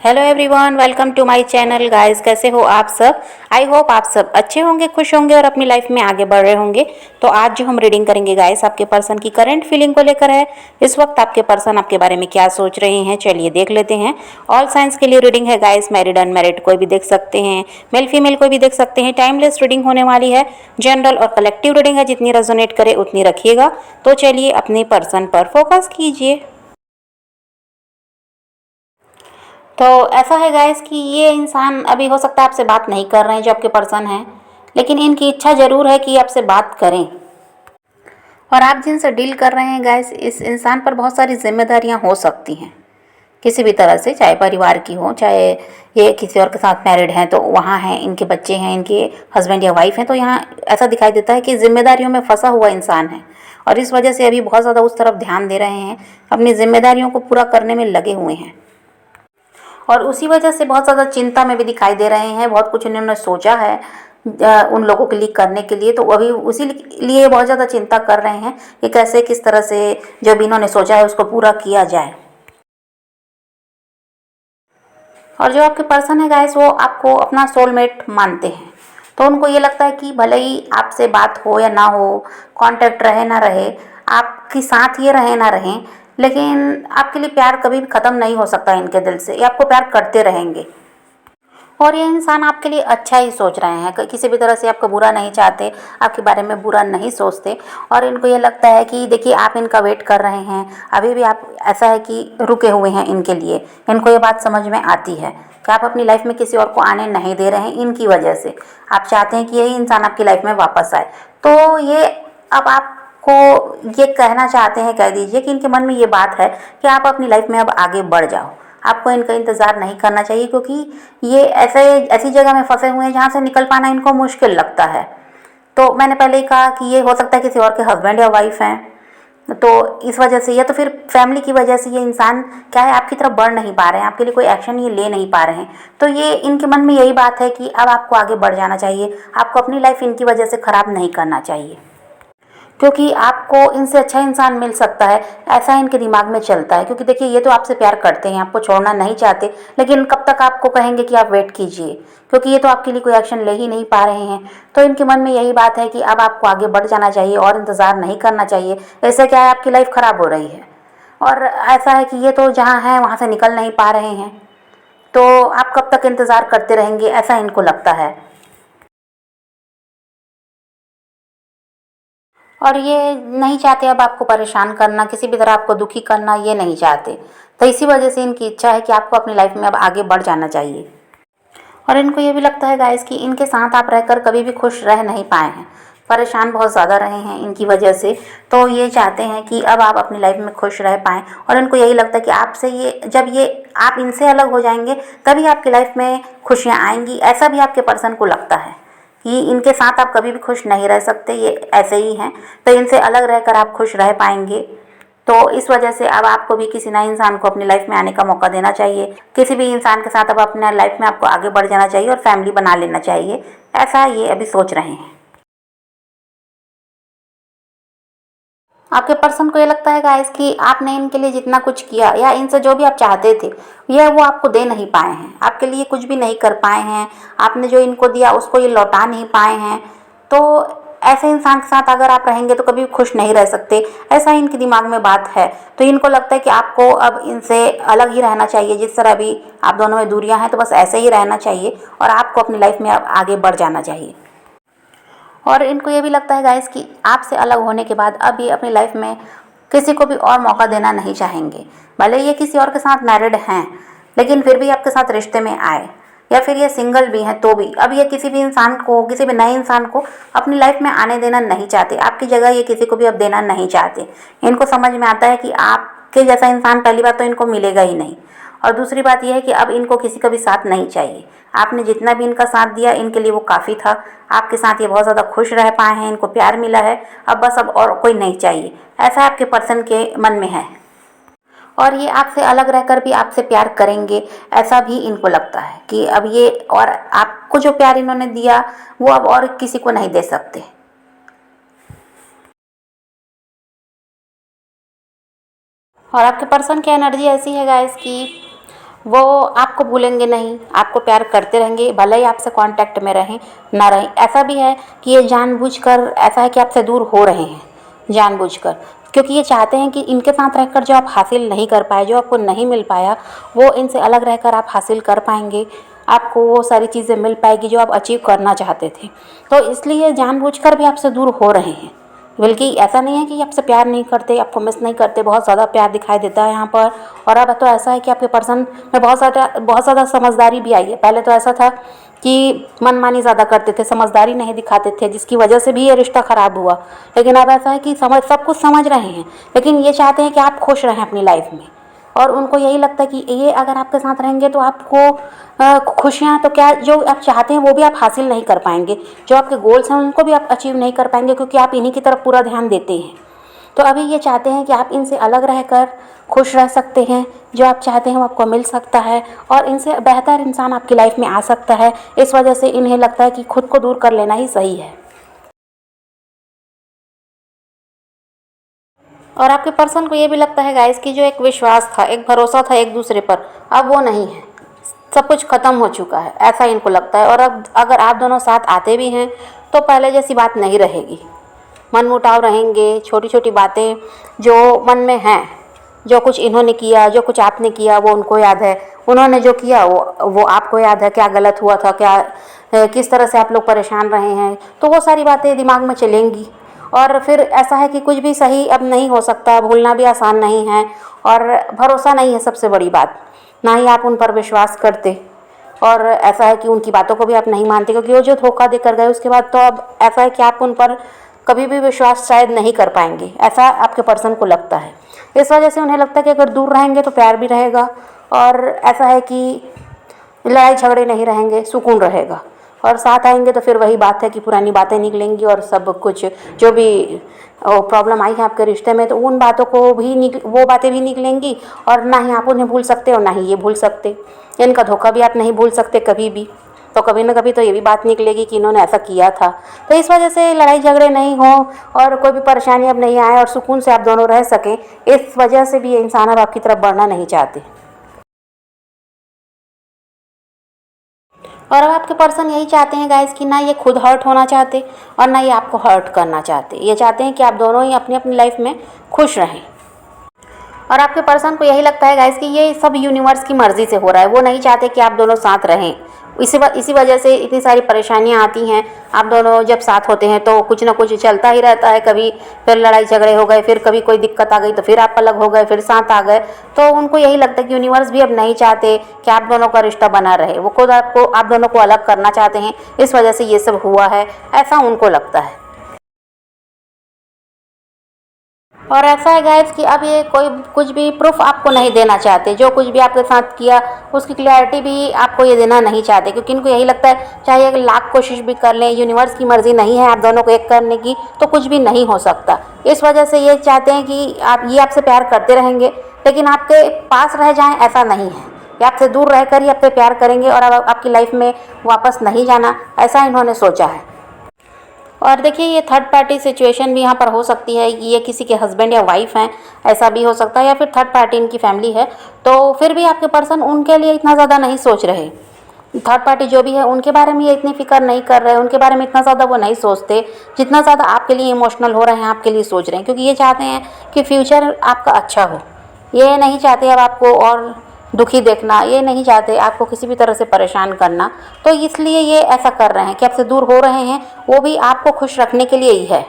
Hello everyone, welcome to my channel guys. कैसे हो आप सब? आई होप आप सब अच्छे होंगे, खुश होंगे और अपनी लाइफ में आगे बढ़ रहे होंगे। तो आज जो हम रीडिंग करेंगे गाइस, आपके पर्सन की करंट फीलिंग को लेकर है। इस वक्त आपके पर्सन आपके बारे में क्या सोच रहे हैं, चलिए देख लेते हैं। ऑल साइंस के लिए रीडिंग है गाइस, मैरिड अनमैरिड कोई भी देख सकते हैं, मेल फीमेल कोई भी देख सकते हैं। टाइमलेस रीडिंग होने वाली है, जनरल और कलेक्टिव रीडिंग है, जितनी रेजोनेट करे उतनी रखिएगा। तो चलिए अपने पर्सन पर फोकस कीजिए। तो ऐसा है गाइस कि ये इंसान अभी हो सकता है आपसे बात नहीं कर रहे हैं, जो आपके पर्सन हैं, लेकिन इनकी इच्छा ज़रूर है कि आपसे बात करें। और आप जिनसे डील कर रहे हैं गाइस, इस इंसान पर बहुत सारी जिम्मेदारियां हो सकती हैं किसी भी तरह से, चाहे परिवार की हो, चाहे ये किसी और के साथ मैरिड हैं तो वहाँ हैं, इनके बच्चे हैं, इनके हस्बैंड या वाइफ हैं, तो यहाँ ऐसा दिखाई देता है कि जिम्मेदारियों में फंसा हुआ इंसान है। और इस वजह से अभी बहुत ज़्यादा उस तरफ ध्यान दे रहे हैं, अपनी जिम्मेदारियों को पूरा करने में लगे हुए हैं। और उसी वजह से बहुत ज़्यादा चिंता में भी दिखाई दे रहे हैं। बहुत कुछ इन्होंने सोचा है उन लोगों के लिए करने के लिए, तो अभी उसी लिए बहुत ज़्यादा चिंता कर रहे हैं कि कैसे किस तरह से जो भी इन्होंने सोचा है उसको पूरा किया जाए। और जो आपके पर्सन है गाइस, वो आपको अपना सोलमेट मानते हैं। तो उनको ये लगता है कि भले ही आपसे बात हो या ना हो, कांटेक्ट रहे ना रहे, आपके साथ ये रहे ना रहें, लेकिन आपके लिए प्यार कभी भी ख़त्म नहीं हो सकता इनके दिल से। ये आपको प्यार करते रहेंगे। और ये इंसान आपके लिए अच्छा ही सोच रहे हैं, किसी भी तरह से आपका बुरा नहीं चाहते, आपके बारे में बुरा नहीं सोचते। और इनको ये लगता है कि देखिए, आप इनका वेट कर रहे हैं, अभी भी आप ऐसा है कि रुके हुए हैं इनके लिए। इनको ये बात समझ में आती है कि आप अपनी लाइफ में किसी और को आने नहीं दे रहे हैं इनकी वजह से। आप चाहते हैं कि यही इंसान आपकी लाइफ में वापस आए। तो ये अब आपको ये कहना चाहते हैं, कह दीजिए कि इनके मन में ये बात है कि आप अपनी लाइफ में अब आगे बढ़ जाओ। आपको इनका इंतज़ार नहीं करना चाहिए, क्योंकि ये ऐसी जगह में फंसे हुए हैं जहाँ से निकल पाना इनको मुश्किल लगता है। तो मैंने पहले ही कहा कि ये हो सकता है किसी और के हस्बैंड या वाइफ हैं, तो इस वजह से, या तो फिर फैमिली की वजह से ये इंसान क्या है, आपकी तरफ बढ़ नहीं पा रहे हैं, आपके लिए कोई एक्शन ये ले नहीं पा रहे हैं। तो ये इनके मन में यही बात है कि अब आपको आगे बढ़ जाना चाहिए, आपको अपनी लाइफ इनकी वजह से ख़राब नहीं करना चाहिए, क्योंकि आपको इनसे अच्छा इंसान मिल सकता है, ऐसा इनके दिमाग में चलता है। क्योंकि देखिए, ये तो आपसे प्यार करते हैं, आपको छोड़ना नहीं चाहते, लेकिन कब तक आपको कहेंगे कि आप वेट कीजिए, क्योंकि ये तो आपके लिए कोई एक्शन ले ही नहीं पा रहे हैं। तो इनके मन में यही बात है कि अब आपको आगे बढ़ जाना चाहिए और इंतज़ार नहीं करना चाहिए। ऐसे क्या है, आपकी लाइफ ख़राब हो रही है, और ऐसा है कि ये तो जहाँ हैं वहाँ से निकल नहीं पा रहे हैं, तो आप कब तक इंतज़ार करते रहेंगे, ऐसा इनको लगता है। और ये नहीं चाहते अब आपको परेशान करना, किसी भी तरह आपको दुखी करना ये नहीं चाहते। तो इसी वजह से इनकी इच्छा है कि आपको अपनी लाइफ में अब आगे बढ़ जाना चाहिए। और इनको ये भी लगता है गाइस कि इनके साथ आप रहकर कभी भी खुश रह नहीं पाए हैं, परेशान बहुत ज़्यादा रहे हैं इनकी वजह से। तो ये चाहते हैं कि अब आप अपनी लाइफ में खुश रह पाएँ। और इनको यही लगता है कि आपसे ये, जब ये आप इनसे अलग हो जाएंगे तभी आपकी लाइफ में खुशियाँ आएंगी। ऐसा भी आपके पर्सन को लगता है कि इनके साथ आप कभी भी खुश नहीं रह सकते, ये ऐसे ही हैं। तो इनसे अलग रहकर आप खुश रह पाएंगे। तो इस वजह से अब आपको भी किसी नए इंसान को अपनी लाइफ में आने का मौका देना चाहिए। किसी भी इंसान के साथ अब अपने लाइफ में आपको आगे बढ़ जाना चाहिए और फैमिली बना लेना चाहिए, ऐसा ये अभी सोच रहे हैं। आपके पर्सन को ये लगता है गाइस कि आपने इनके लिए जितना कुछ किया, या इनसे जो भी आप चाहते थे, यह वो आपको दे नहीं पाए हैं, आपके लिए कुछ भी नहीं कर पाए हैं। आपने जो इनको दिया उसको ये लौटा नहीं पाए हैं। तो ऐसे इंसान के साथ अगर आप रहेंगे तो कभी खुश नहीं रह सकते, ऐसा इनके दिमाग में बात है। तो इनको लगता है कि आपको अब इनसे अलग ही रहना चाहिए। जिस तरह अभी आप दोनों में दूरियां हैं, तो बस ऐसे ही रहना चाहिए और आपको अपनी लाइफ में अब आगे बढ़ जाना चाहिए। और इनको ये भी लगता है गाइस कि आपसे अलग होने के बाद अब ये अपनी लाइफ में किसी को भी और मौका देना नहीं चाहेंगे। भले ये किसी और के साथ मैरिड हैं, लेकिन फिर भी आपके साथ रिश्ते में आए, या फिर ये सिंगल भी हैं तो भी अब ये किसी भी इंसान को, किसी भी नए इंसान को अपनी लाइफ में आने देना नहीं चाहते। आपकी जगह ये किसी को भी अब देना नहीं चाहते। इनको समझ में आता है कि आपके जैसा इंसान पहली बात तो इनको मिलेगा ही नहीं, और दूसरी बात यह है कि अब इनको किसी का भी साथ नहीं चाहिए। आपने जितना भी इनका साथ दिया, इनके लिए वो काफ़ी था। आपके साथ ये बहुत ज़्यादा खुश रह पाए हैं, इनको प्यार मिला है, अब बस अब और कोई नहीं चाहिए, ऐसा आपके पर्सन के मन में है। और ये आपसे अलग रहकर भी आपसे प्यार करेंगे, ऐसा भी इनको लगता है कि अब ये, और आपको जो प्यार इन्होंने दिया वो अब और किसी को नहीं दे सकते। और आपके पर्सन की एनर्जी ऐसी है गाइस कि वो आपको भूलेंगे नहीं, आपको प्यार करते रहेंगे, भले ही आपसे कांटेक्ट में रहें ना रहें। ऐसा भी है कि ये जानबूझकर ऐसा है कि आपसे दूर हो रहे हैं, जानबूझकर, क्योंकि ये चाहते हैं कि इनके साथ रहकर जो आप हासिल नहीं कर पाए, जो आपको नहीं मिल पाया, वो इनसे अलग रहकर आप हासिल कर पाएंगे। आपको वो सारी चीज़ें मिल पाएगी जो आप अचीव करना चाहते थे। तो इसलिए जानबूझकर भी आपसे दूर हो रहे हैं। बल्कि ऐसा नहीं है कि आपसे प्यार नहीं करते, आपको मिस नहीं करते, बहुत ज़्यादा प्यार दिखाई देता है यहाँ पर। और अब तो ऐसा है कि आपके पर्सन में बहुत ज़्यादा समझदारी भी आई है। पहले तो ऐसा था कि मनमानी ज़्यादा करते थे, समझदारी नहीं दिखाते थे, जिसकी वजह से भी ये रिश्ता ख़राब हुआ। लेकिन अब ऐसा है कि सब कुछ समझ रहे हैं, लेकिन ये चाहते हैं कि आप खुश रहें अपनी लाइफ में। और उनको यही लगता है कि ये अगर आपके साथ रहेंगे तो आपको खुशियाँ, तो क्या जो आप चाहते हैं वो भी आप हासिल नहीं कर पाएंगे, जो आपके गोल्स हैं उनको भी आप अचीव नहीं कर पाएंगे, क्योंकि आप इन्हीं की तरफ पूरा ध्यान देते हैं। तो अभी ये चाहते हैं कि आप इनसे अलग रहकर खुश रह सकते हैं, जो आप चाहते हैं वो आपको मिल सकता है, और इनसे बेहतर इंसान आपकी लाइफ में आ सकता है। इस वजह से इन्हें लगता है कि खुद को दूर कर लेना ही सही है। और आपके पर्सन को ये भी लगता है गाइस कि जो एक विश्वास था, एक भरोसा था एक दूसरे पर, अब वो नहीं है, सब कुछ ख़त्म हो चुका है, ऐसा इनको लगता है। और अब अगर आप दोनों साथ आते भी हैं तो पहले जैसी बात नहीं रहेगी, मनमुटाव रहेंगे। छोटी छोटी बातें जो मन में हैं, जो कुछ इन्होंने किया, जो कुछ आपने किया, वो उनको याद है। उन्होंने जो किया वो आपको याद है, क्या गलत हुआ था, क्या किस तरह से आप लोग परेशान रहे हैं, तो वो सारी बातें दिमाग में चलेंगी। और फिर ऐसा है कि कुछ भी सही अब नहीं हो सकता, भूलना भी आसान नहीं है, और भरोसा नहीं है सबसे बड़ी बात, ना ही आप उन पर विश्वास करते। और ऐसा है कि उनकी बातों को भी आप नहीं मानते, क्योंकि वो जो धोखा देकर गए उसके बाद तो अब ऐसा है कि आप उन पर कभी भी विश्वास शायद नहीं कर पाएंगे, ऐसा आपके पर्सन को लगता है। इस वजह से उन्हें लगता है कि अगर दूर रहेंगे तो प्यार भी रहेगा, और ऐसा है कि लड़ाई झगड़े नहीं रहेंगे, सुकून रहेगा। और साथ आएंगे तो फिर वही बात है कि पुरानी बातें निकलेंगी, और सब कुछ जो भी प्रॉब्लम आई है आपके रिश्ते में, तो उन बातों को भी वो बातें भी निकलेंगी। और ना ही आप उन्हें भूल सकते और ना ही ये भूल सकते, इनका धोखा भी आप नहीं भूल सकते कभी भी। तो कभी ना कभी तो ये भी बात निकलेगी कि इन्होंने ऐसा किया था। तो इस वजह से लड़ाई झगड़े नहीं हो और कोई भी परेशानी अब नहीं आए, और सुकून से आप दोनों रह सकें, इस वजह से भी ये इंसान अब आपकी तरफ बढ़ना नहीं चाहते। और अब आपके पर्सन यही चाहते हैं गाइस कि ना ये खुद हर्ट होना चाहते और ना ये आपको हर्ट करना चाहते। ये चाहते हैं कि आप दोनों ही अपनी अपनी लाइफ में खुश रहें। और आपके पर्सन को यही लगता है गाइस कि ये सब यूनिवर्स की मर्ज़ी से हो रहा है, वो नहीं चाहते कि आप दोनों साथ रहें। इसी वजह से इतनी सारी परेशानियां आती हैं। आप दोनों जब साथ होते हैं तो कुछ ना कुछ चलता ही रहता है, कभी फिर लड़ाई झगड़े हो गए, फिर कभी कोई दिक्कत आ गई तो फिर आप अलग हो गए, फिर साथ आ गए। तो उनको यही लगता है कि यूनिवर्स भी अब नहीं चाहते कि आप दोनों का रिश्ता बना रहे, वो खुद आप दोनों को अलग करना चाहते हैं। इस वजह से ये सब हुआ है, ऐसा उनको लगता है। और ऐसा है गाइस कि अब ये कोई कुछ भी प्रूफ आपको नहीं देना चाहते, जो कुछ भी आपके साथ किया उसकी क्लैरिटी भी आपको ये देना नहीं चाहते, क्योंकि इनको यही लगता है चाहे एक लाख कोशिश भी कर लें, यूनिवर्स की मर्ज़ी नहीं है आप दोनों को एक करने की, तो कुछ भी नहीं हो सकता। इस वजह से ये चाहते हैं कि आपसे प्यार करते रहेंगे, लेकिन आपके पास रह जाएं, ऐसा नहीं है। ये आपसे दूर रहकर ही आप पे प्यार करेंगे और अब आपकी लाइफ में वापस नहीं जाना, ऐसा इन्होंने सोचा है। और देखिए ये थर्ड पार्टी सिचुएशन भी यहाँ पर हो सकती है कि ये किसी के हस्बैंड या वाइफ हैं, ऐसा भी हो सकता है, या फिर थर्ड पार्टी इनकी फैमिली है। तो फिर भी आपके पर्सन उनके लिए इतना ज़्यादा नहीं सोच रहे। थर्ड पार्टी जो भी है उनके बारे में ये इतनी फिक्र नहीं कर रहे, उनके बारे में इतना ज़्यादा वो नहीं सोचते जितना ज़्यादा आपके लिए इमोशनल हो रहे हैं, आपके लिए सोच रहे हैं, क्योंकि ये चाहते हैं कि फ्यूचर आपका अच्छा हो। ये नहीं चाहते अब आपको और दुखी देखना, ये नहीं चाहते आपको किसी भी तरह से परेशान करना। तो इसलिए ये ऐसा कर रहे हैं कि आपसे दूर हो रहे हैं, वो भी आपको खुश रखने के लिए ही है।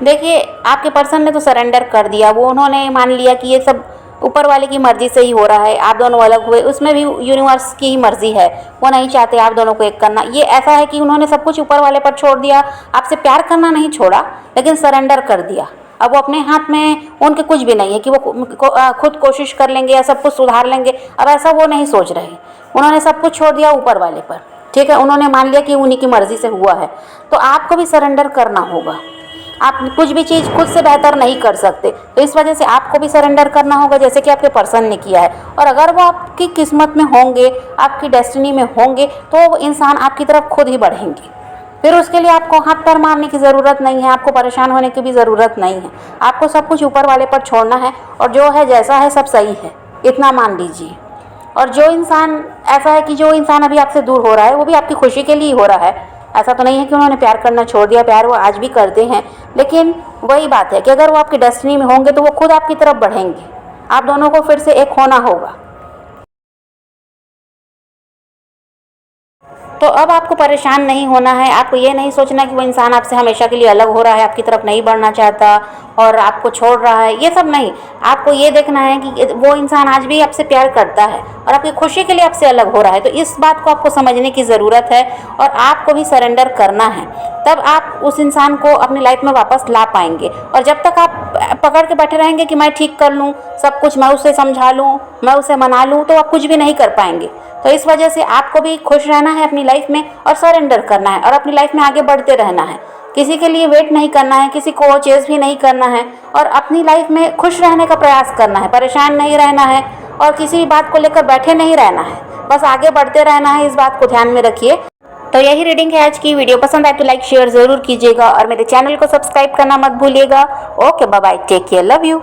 देखिए आपके पर्सन ने तो सरेंडर कर दिया, वो उन्होंने मान लिया कि ये सब ऊपर वाले की मर्ज़ी से ही हो रहा है। आप दोनों अलग हुए उसमें भी यूनिवर्स की ही मर्ज़ी है, वो नहीं चाहते आप दोनों को एक करना। ये ऐसा है कि उन्होंने सब कुछ ऊपर वाले पर छोड़ दिया, आपसे प्यार करना नहीं छोड़ा, लेकिन सरेंडर कर दिया। अब वो अपने हाथ में उनके कुछ भी नहीं है कि वो खुद कोशिश कर लेंगे या सब कुछ सुधार लेंगे, अब ऐसा वो नहीं सोच रहे। उन्होंने सब कुछ छोड़ दिया ऊपर वाले पर, ठीक है, उन्होंने मान लिया कि उन्हीं की मर्ज़ी से हुआ है। तो आपको भी सरेंडर करना होगा, आप कुछ भी चीज़ खुद से बेहतर नहीं कर सकते, तो इस वजह से आपको भी सरेंडर करना होगा, जैसे कि आपके पर्सन ने किया है। और अगर वो आपकी किस्मत में होंगे, आपकी डेस्टिनी में होंगे, तो वो इंसान आपकी तरफ खुद ही बढ़ेंगे। फिर उसके लिए आपको हाथ पैर मारने की ज़रूरत नहीं है, आपको परेशान होने की भी ज़रूरत नहीं है। आपको सब कुछ ऊपर वाले पर छोड़ना है और जो है जैसा है सब सही है, इतना मान लीजिए। और जो इंसान ऐसा है कि जो इंसान अभी आपसे दूर हो रहा है वो भी आपकी खुशी के लिए ही हो रहा है। ऐसा तो नहीं है कि उन्होंने प्यार करना छोड़ दिया, प्यार वो आज भी करते हैं, लेकिन वही बात है कि अगर वो आपकी डेस्टिनी में होंगे तो वो खुद आपकी तरफ बढ़ेंगे। आप दोनों को फिर से एक होना होगा। तो अब आपको परेशान नहीं होना है, आपको ये नहीं सोचना कि वो इंसान आपसे हमेशा के लिए अलग हो रहा है, आपकी तरफ नहीं बढ़ना चाहता और आपको छोड़ रहा है, ये सब नहीं। आपको ये देखना है कि वो इंसान आज भी आपसे प्यार करता है और आपकी खुशी के लिए आपसे अलग हो रहा है। तो इस बात को आपको समझने की ज़रूरत है और आपको भी सरेंडर करना है, तब आप उस इंसान को अपनी लाइफ में वापस ला पाएंगे। और जब तक आप पकड़ के बैठे रहेंगे कि मैं ठीक कर लूँ सब कुछ, मैं उसे समझा लूँ, मैं उसे मना लूँ, तो आप कुछ भी नहीं कर पाएंगे। तो इस वजह से आपको भी खुश रहना है अपनी लाइफ में और सरेंडर करना है और अपनी लाइफ में आगे बढ़ते रहना है। किसी के लिए वेट नहीं करना है, किसी को चेज़ भी नहीं करना है और अपनी लाइफ में खुश रहने का प्रयास करना है, परेशान नहीं रहना है और किसी भी बात को लेकर बैठे नहीं रहना है, बस आगे बढ़ते रहना है। इस बात को ध्यान में रखिए। तो यही रीडिंग है आज की। वीडियो पसंद आए तो लाइक शेयर ज़रूर कीजिएगा और मेरे चैनल को सब्सक्राइब करना मत भूलिएगा। Okay, bye bye, take care, love you.